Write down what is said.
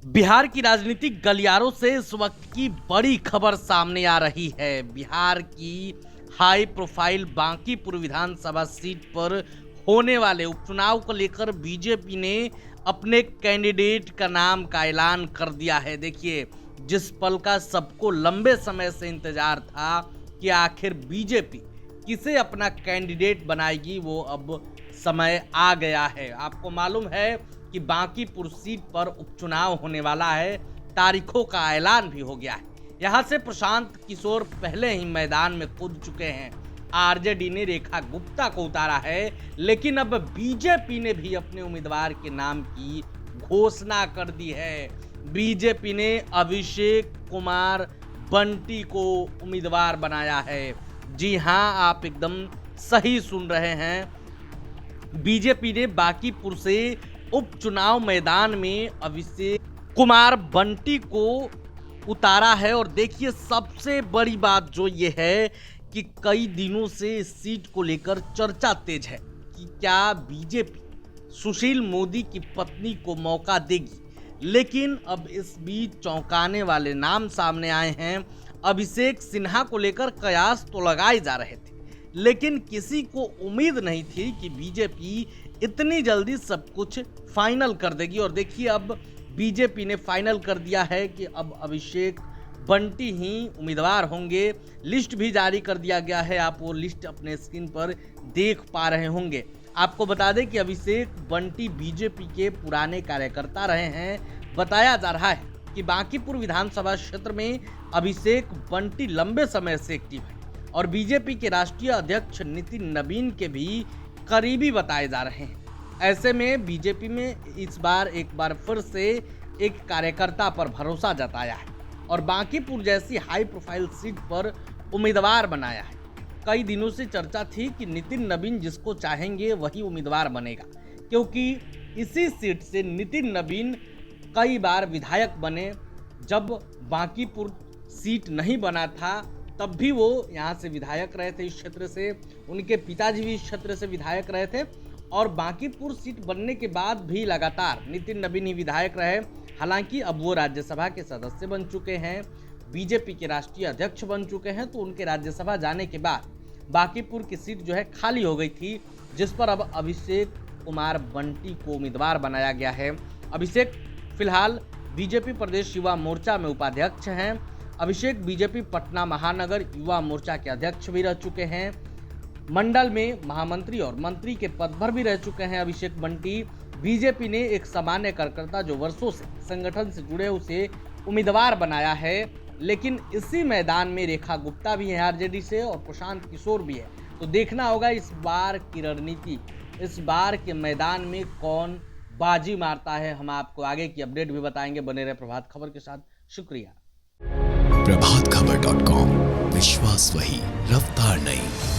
बिहार की राजनीतिक गलियारों से इस वक्त की बड़ी खबर सामने आ रही है। बिहार की हाई प्रोफाइल बांकीपुर विधानसभा सीट पर होने वाले उपचुनाव को लेकर बीजेपी ने अपने कैंडिडेट का नाम का ऐलान कर दिया है। देखिए, जिस पल का सबको लंबे समय से इंतजार था कि आखिर बीजेपी किसे अपना कैंडिडेट बनाएगी, वो अब समय आ गया है। आपको मालूम है कि बांकीपुर सीट पर उपचुनाव होने वाला है, तारीखों का ऐलान भी हो गया है। यहां से प्रशांत किशोर पहले ही मैदान में कूद चुके हैं। आरजेडी ने रेखा गुप्ता को उतारा है, लेकिन अब बीजेपी ने भी अपने उम्मीदवार के नाम की घोषणा कर दी है। बीजेपी ने अभिषेक कुमार बंटी को उम्मीदवार बनाया है। जी हां, आप एकदम सही सुन रहे हैं। बीजेपी ने बांकीपुर से उपचुनाव मैदान में अभिषेक कुमार बंटी को उतारा है। और देखिए, सबसे बड़ी बात जो ये है कि कई दिनों से इस सीट को लेकर चर्चा तेज है कि क्या बीजेपी सुशील मोदी की पत्नी को मौका देगी। लेकिन अब इस बीच चौंकाने वाले नाम सामने आए हैं। अभिषेक सिन्हा को लेकर कयास तो लगाए जा रहे थे, लेकिन किसी को उम्मीद नहीं थी कि बीजेपी इतनी जल्दी सब कुछ फाइनल कर देगी। और देखिए, अब बीजेपी ने फाइनल कर दिया है कि अब अभिषेक बंटी ही उम्मीदवार होंगे। लिस्ट भी जारी कर दिया गया है, आप वो लिस्ट अपने स्क्रीन पर देख पा रहे होंगे। आपको बता दें कि अभिषेक बंटी बीजेपी के पुराने कार्यकर्ता रहे हैं। बताया जा रहा है कि बांकीपुर विधानसभा क्षेत्र में अभिषेक बंटी लंबे समय से एक्टिव है और बीजेपी के राष्ट्रीय अध्यक्ष नितिन नवीन के भी करीबी बताए जा रहे हैं। ऐसे में बीजेपी में इस बार एक बार फिर से एक कार्यकर्ता पर भरोसा जताया है और बांकीपुर जैसी हाई प्रोफाइल सीट पर उम्मीदवार बनाया है। कई दिनों से चर्चा थी कि नितिन नवीन जिसको चाहेंगे वही उम्मीदवार बनेगा, क्योंकि इसी सीट से नितिन नवीन कई बार विधायक बने। जब बांकीपुर सीट नहीं बना था तब भी वो यहाँ से विधायक रहे थे, इस क्षेत्र से। उनके पिताजी भी इस क्षेत्र से विधायक रहे थे और बांकीपुर सीट बनने के बाद भी लगातार नितिन नवीन ही विधायक रहे। हालांकि अब वो राज्यसभा के सदस्य बन चुके हैं, बीजेपी के राष्ट्रीय अध्यक्ष बन चुके हैं, तो उनके राज्यसभा जाने के बाद बांकीपुर की सीट जो है खाली हो गई थी, जिस पर अब अभिषेक कुमार बंटी को उम्मीदवार बनाया गया है। अभिषेक फिलहाल बीजेपी प्रदेश युवा मोर्चा में उपाध्यक्ष हैं। अभिषेक बीजेपी पटना महानगर युवा मोर्चा के अध्यक्ष भी रह चुके हैं। मंडल में महामंत्री और मंत्री के पद पर भी रह चुके हैं अभिषेक बंटी। बीजेपी ने एक सामान्य कार्यकर्ता जो वर्षों से संगठन से जुड़े उसे उम्मीदवार बनाया है। लेकिन इसी मैदान में रेखा गुप्ता भी है आरजेडी से और प्रशांत किशोर भी है। तो देखना होगा इस बार की रणनीति, इस बार के मैदान में कौन बाजी मारता है। हम आपको आगे की अपडेट भी बताएंगे। बने रहे प्रभात खबर के साथ। शुक्रिया। प्रभातखबर.com, विश्वास वही, रफ्तार नहीं।